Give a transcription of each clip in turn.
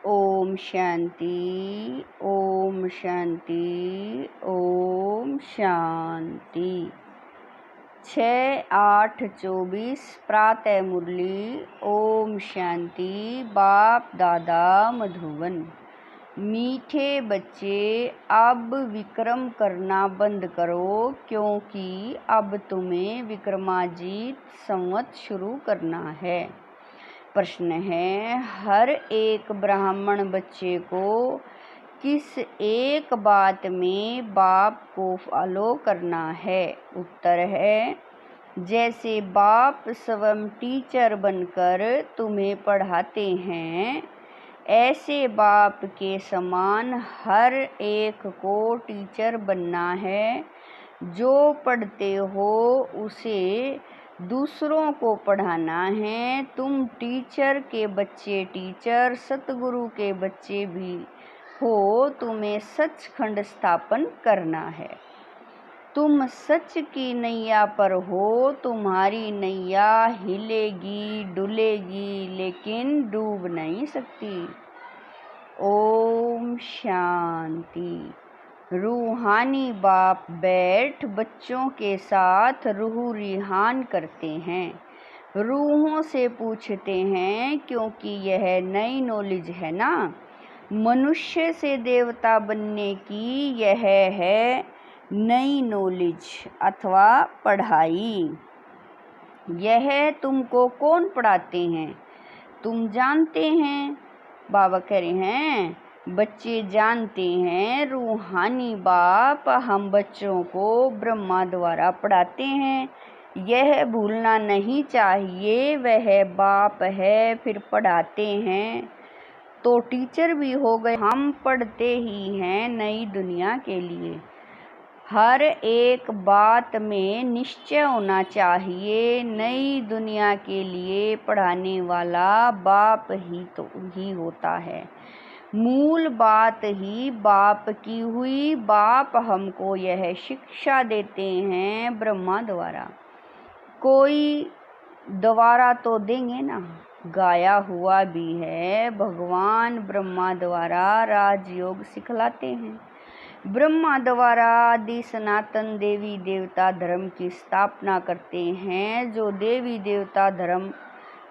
ओम शांति, ओम शांति, ओम शांति। 6-8-24 प्रातः मुरली। ओम शांति। बाप दादा मधुबन। मीठे बच्चे, अब विक्रम करना बंद करो, क्योंकि अब तुम्हें विक्रमाजीत संवत शुरू करना है। प्रश्न है, हर एक ब्राह्मण बच्चे को किस एक बात में बाप को फॉलो करना है? उत्तर है, जैसे बाप स्वयं टीचर बनकर तुम्हें पढ़ाते हैं, ऐसे बाप के समान हर एक को टीचर बनना है। जो पढ़ते हो उसे दूसरों को पढ़ाना है। तुम टीचर के बच्चे टीचर, सतगुरु के बच्चे भी हो, तुम्हें सचखंड स्थापन करना है। तुम सच की नैया पर हो, तुम्हारी नैया हिलेगी डुलेगी लेकिन डूब नहीं सकती। ओम शांति। रूहानी बाप बैठ बच्चों के साथ रूह रिहान करते हैं, रूहों से पूछते हैं, क्योंकि यह नई नॉलेज है ना। मनुष्य से देवता बनने की यह है नई नॉलेज अथवा पढ़ाई। यह तुमको कौन पढ़ाते हैं? तुम जानते हैं। बाबा कह रहे हैं, बच्चे जानते हैं। रूहानी बाप हम बच्चों को ब्रह्मा द्वारा पढ़ाते हैं, यह भूलना नहीं चाहिए। वह बाप है, फिर पढ़ाते हैं तो टीचर भी हो गए। हम पढ़ते ही हैं नई दुनिया के लिए। हर एक बात में निश्चय होना चाहिए, नई दुनिया के लिए पढ़ाने वाला बाप ही होता है। मूल बात ही बाप की हुई। बाप हमको यह शिक्षा देते हैं ब्रह्मा द्वारा। कोई द्वारा तो देंगे ना, गाया हुआ भी है। भगवान ब्रह्मा द्वारा राजयोग सिखलाते हैं। ब्रह्मा द्वारा आदि सनातन देवी देवता धर्म की स्थापना करते हैं। जो देवी देवता धर्म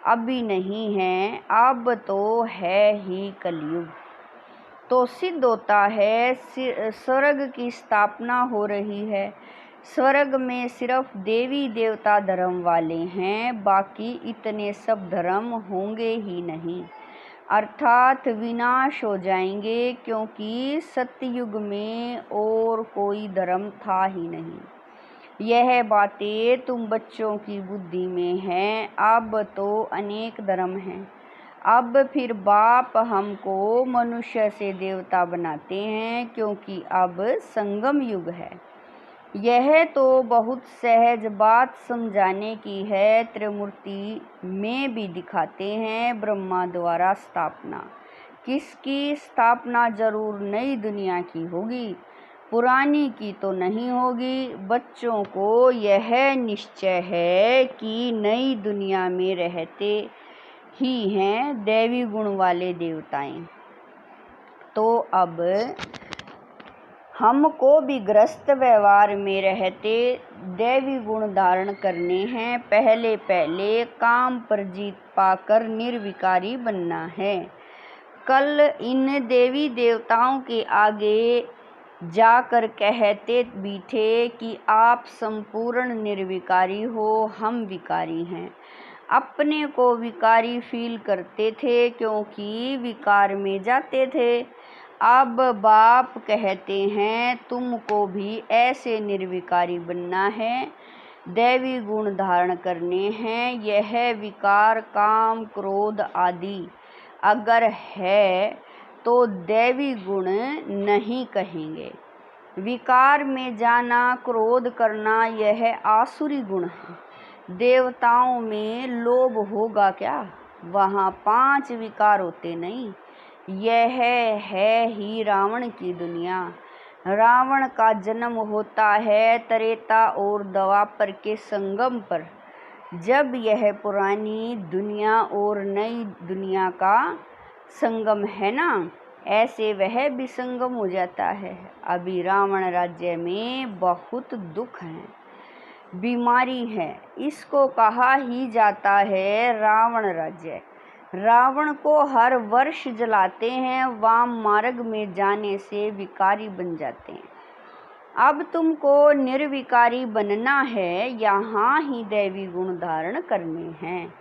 अभी नहीं है, अब तो है ही कलयुग, तो सिद्ध होता है स्वर्ग की स्थापना हो रही है। स्वर्ग में सिर्फ देवी देवता धर्म वाले हैं, बाकी इतने सब धर्म होंगे ही नहीं, अर्थात विनाश हो जाएंगे, क्योंकि सतयुग में और कोई धर्म था ही नहीं। यह बातें तुम बच्चों की बुद्धि में हैं। अब तो अनेक धर्म हैं। अब फिर बाप हमको मनुष्य से देवता बनाते हैं, क्योंकि अब संगम युग है। यह तो बहुत सहज बात समझाने की है। त्रिमूर्ति में भी दिखाते हैं ब्रह्मा द्वारा स्थापना। किसकी स्थापना जरूर नई दुनिया की होगी, पुरानी की तो नहीं होगी। बच्चों को यह निश्चय है कि नई दुनिया में रहते ही हैं दैवी गुण वाले देवताएं। तो अब हमको भी ग्रस्त व्यवहार में रहते दैवी गुण धारण करने हैं। पहले काम पर जीत पाकर निर्विकारी बनना है। कल इन देवी देवताओं के आगे जाकर कहते भी थे कि आप संपूर्ण निर्विकारी हो, हम विकारी हैं। अपने को विकारी फील करते थे, क्योंकि विकार में जाते थे। अब बाप कहते हैं तुमको भी ऐसे निर्विकारी बनना है, दैवी गुण धारण करने हैं। यह विकार काम क्रोध आदि अगर है तो दैवी गुण नहीं कहेंगे। विकार में जाना, क्रोध करना, यह आसुरी गुण है। देवताओं में लोभ होगा क्या? वहाँ 5 विकार होते नहीं। यह है ही रावण की दुनिया। रावण का जन्म होता है त्रेता और द्वापर के संगम पर, जब यह पुरानी दुनिया और नई दुनिया का संगम है ना, ऐसे वह भी संगम हो जाता है। अभी रावण राज्य में बहुत दुख है, बीमारी है, इसको कहा ही जाता है रावण राज्य। रावण को हर वर्ष जलाते हैं, वाम मार्ग में जाने से विकारी बन जाते हैं। अब तुमको निर्विकारी बनना है, यहाँ ही दैवी गुण धारण करने हैं।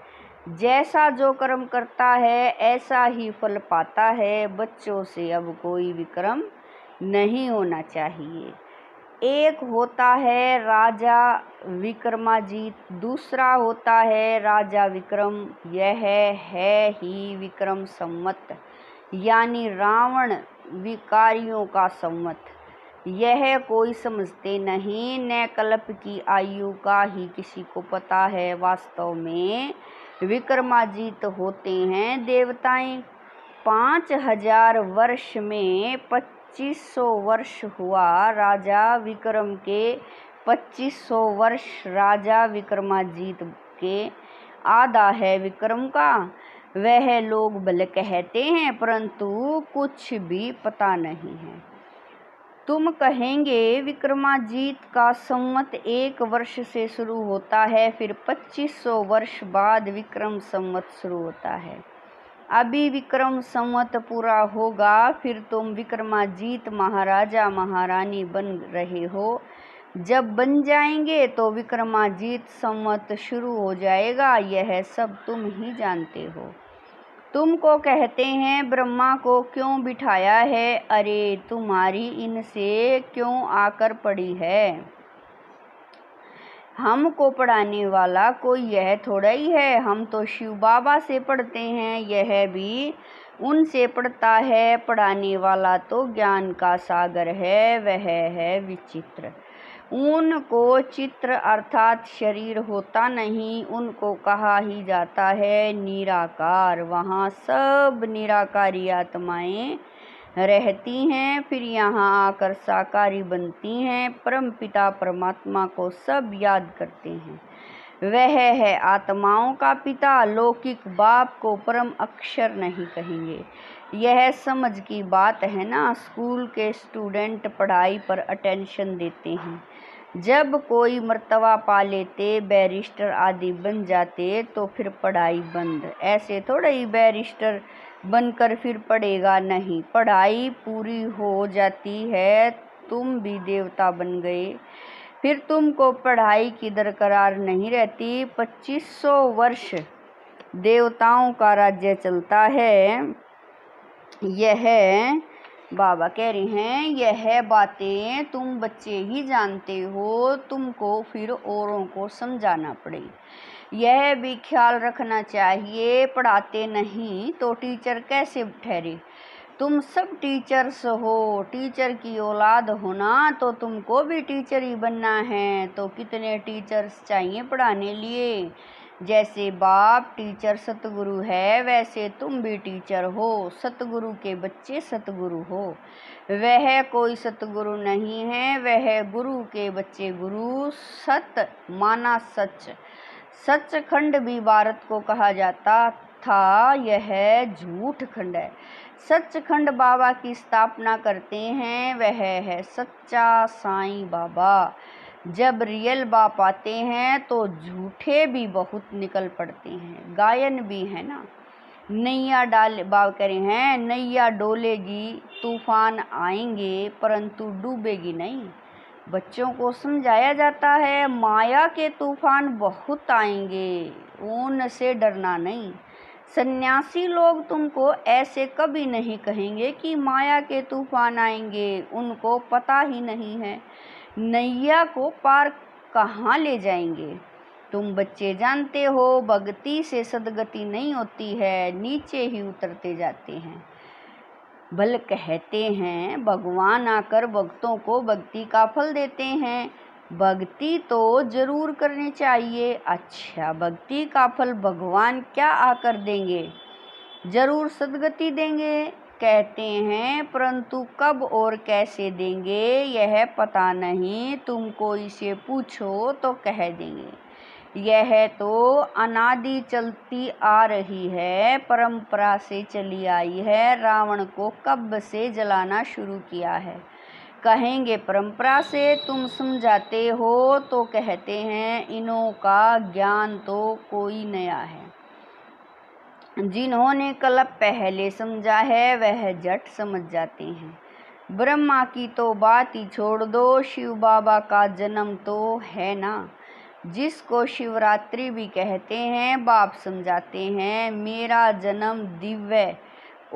जैसा जो कर्म करता है ऐसा ही फल पाता है। बच्चों से अब कोई विक्रम नहीं होना चाहिए। एक होता है राजा विक्रमाजीत, दूसरा होता है राजा विक्रम। यह है ही विक्रम संवत, यानी रावण विकारियों का संवत। यह कोई समझते नहीं, न कल्प की आयु का ही किसी को पता है। वास्तव में विक्रमाजीत होते हैं देवताएं। 5000 वर्ष में 2500 वर्ष हुआ राजा विक्रम के, 2500 वर्ष राजा विक्रमाजीत के आधा है विक्रम का। वह लोग भले कहते हैं परंतु कुछ भी पता नहीं है। तुम कहेंगे विक्रमाजीत का संवत 1 वर्ष से शुरू होता है, फिर 2500 वर्ष बाद विक्रम संवत शुरू होता है। अभी विक्रम संवत पूरा होगा, फिर तुम विक्रमाजीत महाराजा महारानी बन रहे हो। जब बन जाएंगे तो विक्रमाजीत संवत शुरू हो जाएगा। यह सब तुम ही जानते हो। तुमको कहते हैं ब्रह्मा को क्यों बिठाया है? अरे तुम्हारी इनसे क्यों आकर पड़ी है? हमको पढ़ाने वाला कोई यह थोड़ा ही है। हम तो शिव बाबा से पढ़ते हैं, यह भी उनसे पढ़ता है। पढ़ाने वाला तो ज्ञान का सागर है, वह है विचित्र। उनको चित्र अर्थात शरीर होता नहीं, उनको कहा ही जाता है निराकार। वहाँ सब निराकारी आत्माएं रहती हैं, फिर यहाँ आकर साकारी बनती हैं। परमपिता परमात्मा को सब याद करते हैं। वह है आत्माओं का पिता। लौकिक बाप को परम अक्षर नहीं कहेंगे। यह समझ की बात है ना। स्कूल के स्टूडेंट पढ़ाई पर अटेंशन देते हैं, जब कोई मर्तबा पा लेते, बैरिस्टर आदि बन जाते तो फिर पढ़ाई बंद। ऐसे थोड़ा ही बैरिस्टर बनकर फिर पढ़ेगा नहीं, पढ़ाई पूरी हो जाती है, तुम भी देवता बन गए, फिर तुमको पढ़ाई की दरकार नहीं रहती। 2500 वर्ष देवताओं का राज्य चलता है। यह बाबा कह रहे हैं, यह बातें तुम बच्चे ही जानते हो, तुमको फिर औरों को समझाना पड़े। यह भी ख्याल रखना चाहिए, पढ़ाते नहीं तो टीचर कैसे ठहरे? तुम सब टीचर्स हो, टीचर की औलाद होना तो तुमको भी टीचर ही बनना है। तो कितने टीचर्स चाहिए पढ़ाने लिए? जैसे बाप टीचर सतगुरु है, वैसे तुम भी टीचर हो। सतगुरु के बच्चे सतगुरु हो। वह कोई सतगुरु नहीं है, वह गुरु के बच्चे गुरु। सत माना सच, सचखंड भी भारत को कहा जाता था, यह झूठ खंड है। सचखंड बाबा की स्थापना करते हैं, वह है सच्चा साईं बाबा। जब रियल बाप आते हैं तो झूठे भी बहुत निकल पड़ते हैं। गायन भी है ना, नैया डाल बाबा कह रहे हैं, नैया डोलेगी तूफान आएंगे परंतु डूबेगी नहीं। बच्चों को समझाया जाता है माया के तूफान बहुत आएंगे, उनसे डरना नहीं। सन्यासी लोग तुमको ऐसे कभी नहीं कहेंगे कि माया के तूफान आएंगे, उनको पता ही नहीं है नैया को पार कहाँ ले जाएंगे। तुम बच्चे जानते हो, भक्ति से सदगति नहीं होती है, नीचे ही उतरते जाते हैं। भल कहते हैं भगवान आकर भक्तों को भक्ति का फल देते हैं। भक्ति तो जरूर करनी चाहिए। अच्छा, भक्ति का फल भगवान क्या आकर देंगे? जरूर सदगति देंगे कहते हैं, परंतु कब और कैसे देंगे यह पता नहीं। तुम कोई से पूछो तो कह देंगे यह तो अनादि चलती आ रही है, परंपरा से चली आई है। रावण को कब से जलाना शुरू किया है? कहेंगे परंपरा से। तुम समझाते हो तो कहते हैं इनों का ज्ञान तो कोई नया है। जिन्होंने कल पहले समझा है वह झट समझ जाते हैं। ब्रह्मा की तो बात ही छोड़ दो, शिव बाबा का जन्म तो है ना, जिसको शिवरात्रि भी कहते हैं। बाप समझाते हैं मेरा जन्म दिव्य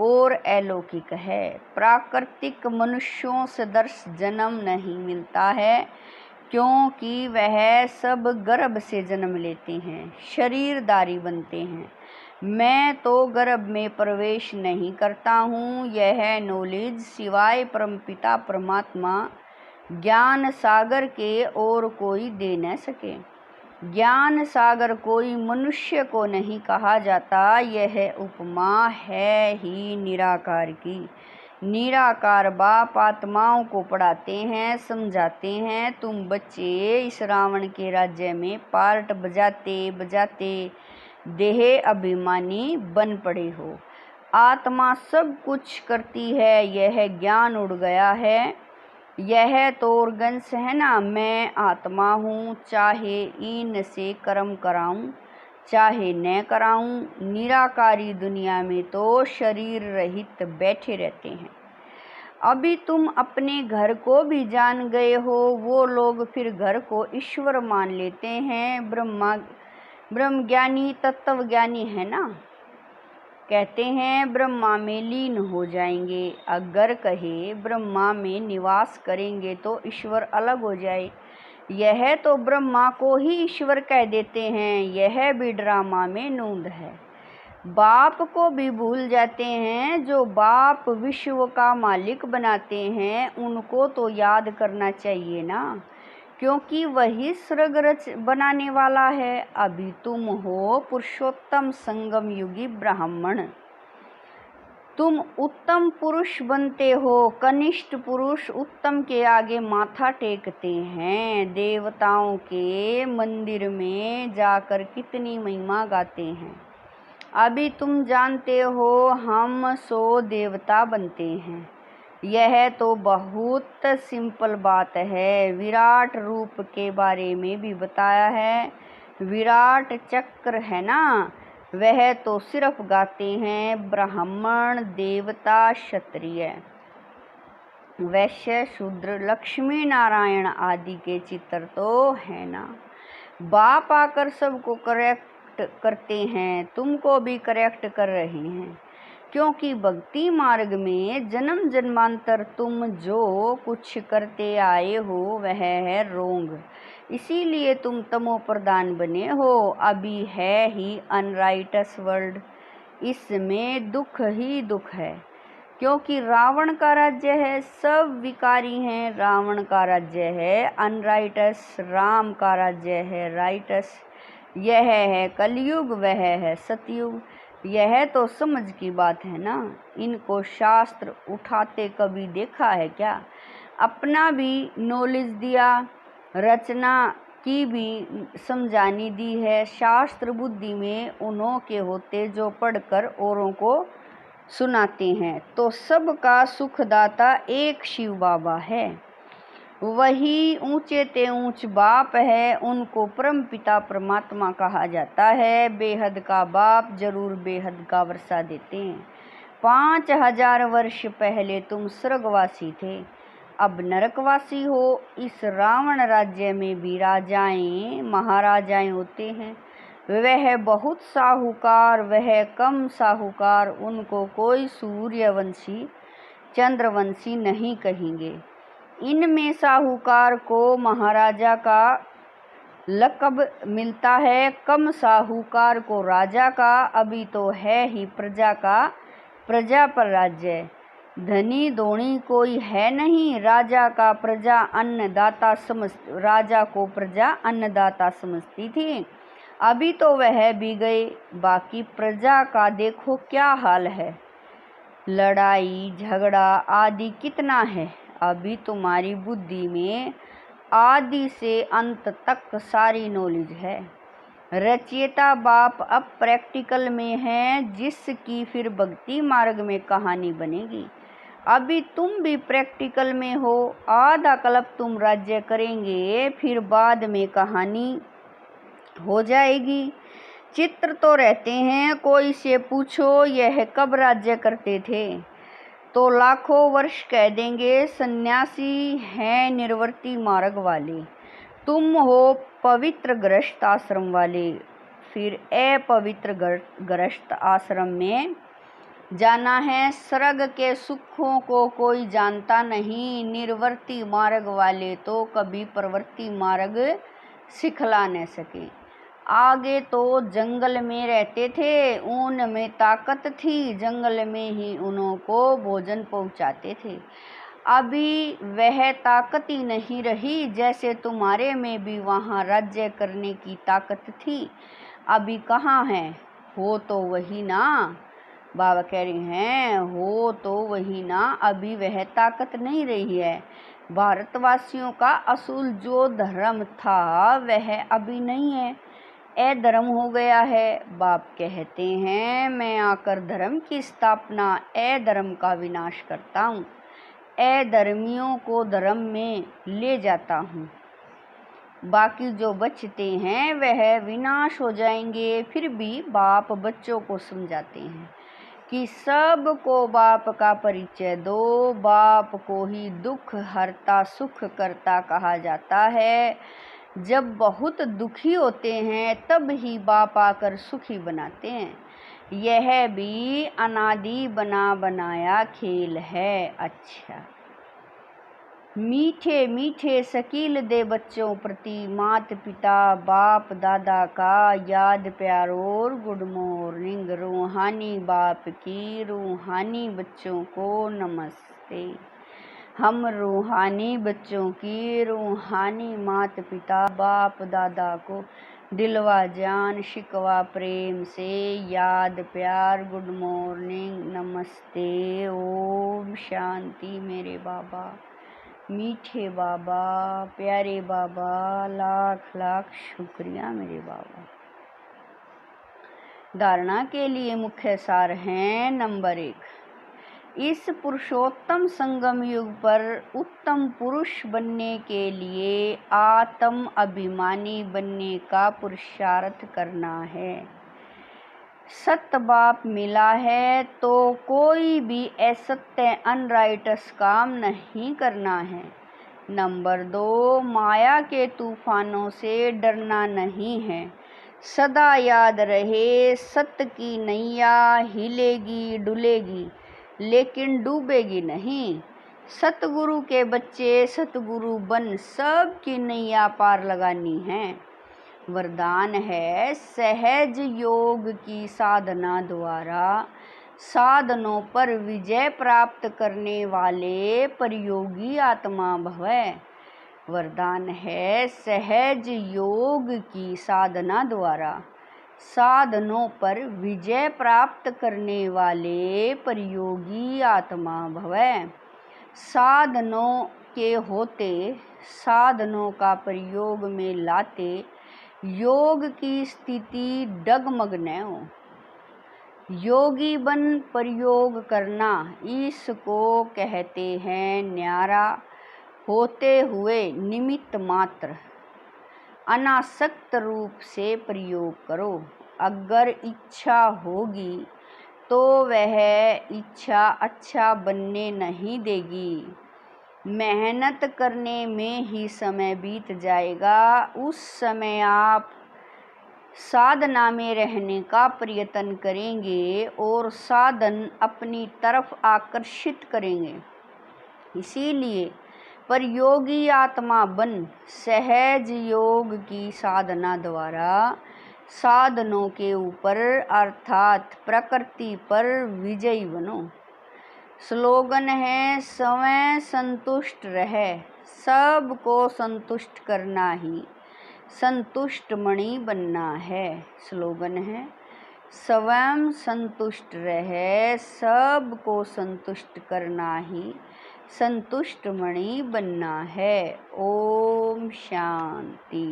और अलौकिक है। प्राकृतिक मनुष्यों से दर्श जन्म नहीं मिलता है, क्योंकि वह सब गर्भ से जन्म लेते हैं, शरीरधारी बनते हैं। मैं तो गर्भ में प्रवेश नहीं करता हूँ। यह नॉलेज सिवाय परमपिता परमात्मा ज्ञान सागर के और कोई दे न सके। ज्ञान सागर कोई मनुष्य को नहीं कहा जाता, यह उपमा है ही निराकार की। निराकार बाप आत्माओं को पढ़ाते हैं, समझाते हैं। तुम बच्चे इस रावण के राज्य में पार्ट बजाते बजाते देह अभिमानी बन पड़े हो। आत्मा सब कुछ करती है, यह ज्ञान उड़ गया है। यह तो ऑर्गन्स है ना, मैं आत्मा हूँ, चाहे इन से कर्म कराऊं चाहे न कराऊं। निराकारी दुनिया में तो शरीर रहित बैठे रहते हैं। अभी तुम अपने घर को भी जान गए हो। वो लोग फिर घर को ईश्वर मान लेते हैं। ब्रह्म ज्ञानी तत्वज्ञानी है ना, कहते हैं ब्रह्मा में लीन हो जाएंगे। अगर कहे ब्रह्मा में निवास करेंगे तो ईश्वर अलग हो जाए। यह तो ब्रह्मा को ही ईश्वर कह देते हैं। यह भी ड्रामा में नूंद है। बाप को भी भूल जाते हैं। जो बाप विश्व का मालिक बनाते हैं उनको तो याद करना चाहिए ना, क्योंकि वही स्वर्ग बनाने वाला है। अभी तुम हो पुरुषोत्तम संगम युगी ब्राह्मण। तुम उत्तम पुरुष बनते हो। कनिष्ठ पुरुष उत्तम के आगे माथा टेकते हैं। देवताओं के मंदिर में जाकर कितनी महिमा गाते हैं। अभी तुम जानते हो हम 100 देवता बनते हैं। यह तो बहुत सिंपल बात है। विराट रूप के बारे में भी बताया है। विराट चक्र है ना, वह तो सिर्फ गाते हैं। ब्राह्मण, देवता, क्षत्रिय, वैश्य, शूद्र, लक्ष्मी नारायण आदि के चित्र तो है ना। बाप आकर सबको करेक्ट करते हैं, तुमको भी करेक्ट कर रहे हैं, क्योंकि भक्ति मार्ग में जन्म जन्मांतर तुम जो कुछ करते आए हो वह है रोंग। इसीलिए तुम तमो प्रधान बने हो। अभी है ही अनराइटस वर्ल्ड, इसमें दुख ही दुख है, क्योंकि रावण का राज्य है, सब विकारी हैं। रावण का राज्य है अनराइटस, राम का राज्य है राइटस। यह है कलयुग, वह है सतयुग। यह तो समझ की बात है ना। इनको शास्त्र उठाते कभी देखा है क्या? अपना भी नॉलेज दिया, रचना की भी समझानी दी है। शास्त्र बुद्धि में उन्हों के होते जो पढ़कर औरों को सुनाते हैं। तो सबका सुखदाता एक शिव बाबा है, वही ऊंचे ते ऊंच बाप है। उनको परम पिता परमात्मा कहा जाता है। बेहद का बाप जरूर बेहद का वर्षा देते हैं। 5000 वर्ष पहले तुम स्वर्गवासी थे, अब नरकवासी हो। इस रावण राज्य में भी राजाएं महाराजाएं होते हैं। वह बहुत साहूकार, वह कम साहूकार। उनको कोई सूर्यवंशी चंद्रवंशी नहीं कहेंगे। इनमें साहूकार को महाराजा का लक़ब मिलता है, कम साहूकार को राजा का। अभी तो है ही प्रजा का, प्रजा पर राज्य। धनी धोनी कोई है नहीं, राजा का प्रजा अन्नदाता राजा को प्रजा अन्नदाता समझती थी। अभी तो वह भी गए, बाकी प्रजा का देखो क्या हाल है। लड़ाई झगड़ा आदि कितना है। अभी तुम्हारी बुद्धि में आदि से अंत तक सारी नॉलेज है। रचयिता बाप अब प्रैक्टिकल में है, जिसकी फिर भक्ति मार्ग में कहानी बनेगी। अभी तुम भी प्रैक्टिकल में हो, आधा कल्प तुम राज्य करेंगे, फिर बाद में कहानी हो जाएगी। चित्र तो रहते हैं, कोई से पूछो यह कब राज्य करते थे, तो लाखों वर्ष कह देंगे। सन्यासी हैं निर्वर्ती मार्ग वाले, तुम हो पवित्र गृहस्थ आश्रम वाले। फिर अपवित्र गृहस्थ आश्रम में जाना है। स्वर्ग के सुखों को कोई जानता नहीं, निर्वर्ती मार्ग वाले तो कभी प्रवृत्ति मार्ग सिखला न सके। आगे तो जंगल में रहते थे, उनमें ताकत थी, जंगल में ही उन्हों को भोजन पहुंचाते थे। अभी वह ताकत ही नहीं रही, जैसे तुम्हारे में भी वहाँ राज्य करने की ताकत थी, अभी कहाँ है? हो तो वही ना, बाबा कह रहे हैं, हो तो वही ना, अभी वह ताकत नहीं रही है। भारतवासियों का असूल जो धर्म था वह अभी नहीं है, अधर्म हो गया है। बाप कहते हैं, मैं आकर धर्म की स्थापना, अधर्म का विनाश करता हूँ, अधर्मियों को धर्म में ले जाता हूँ, बाकी जो बचते हैं वह विनाश हो जाएंगे। फिर भी बाप बच्चों को समझाते हैं कि सबको बाप का परिचय दो, बाप को ही दुख हरता सुख करता कहा जाता है। जब बहुत दुखी होते हैं तब ही बाप आकर सुखी बनाते हैं, यह भी अनादि बना बनाया खेल है। अच्छा, मीठे मीठे शकील दे बच्चों प्रति, माता पिता बाप दादा का याद प्यार और गुड मॉर्निंग। रूहानी बाप की रूहानी बच्चों को नमस्ते। हम रूहानी बच्चों की रूहानी माता पिता बाप दादा को दिलवा जान शिकवा प्रेम से याद प्यार गुड मॉर्निंग नमस्ते ओम शांति। मेरे बाबा मीठे बाबा प्यारे बाबा, लाख लाख शुक्रिया मेरे बाबा। धारणा के लिए मुख्य सार हैं। नंबर 1, इस पुरुषोत्तम संगम युग पर उत्तम पुरुष बनने के लिए आत्म अभिमानी बनने का पुरुषार्थ करना है। सत्य बाप मिला है तो कोई भी असत्य अनराइटस काम नहीं करना है। नंबर 2, माया के तूफानों से डरना नहीं है। सदा याद रहे, सत्य की नैया हिलेगी डुलेगी लेकिन डूबेगी नहीं। सतगुरु के बच्चे सतगुरु बन सबकी नैया पार लगानी है। वरदान है, सहज योग की साधना द्वारा साधनों पर विजय प्राप्त करने वाले परयोगी आत्मा भव। वरदान है, सहज योग की साधना द्वारा साधनों पर विजय प्राप्त करने वाले परयोगी आत्मा भव। साधनों के होते साधनों का प्रयोग में लाते योग की स्थिति डगमग न हो। योगी बन प्रयोग करना, इसको कहते हैं न्यारा। होते हुए निमित्त मात्र अनासक्त रूप से प्रयोग करो। अगर इच्छा होगी तो वह इच्छा अच्छा बनने नहीं देगी। मेहनत करने में ही समय बीत जाएगा। उस समय आप साधना में रहने का प्रयत्न करेंगे और साधन अपनी तरफ आकर्षित करेंगे। इसीलिए परयोगी आत्मा बन सहज योग की साधना द्वारा साधनों के ऊपर अर्थात प्रकृति पर विजयी बनो। स्लोगन है, स्वयं संतुष्ट रहे, सबको संतुष्ट करना ही संतुष्ट मणि बनना है। स्लोगन है, स्वयं संतुष्ट रहे, सबको संतुष्ट करना ही संतुष्ट मणि बनना है। ओम शांति।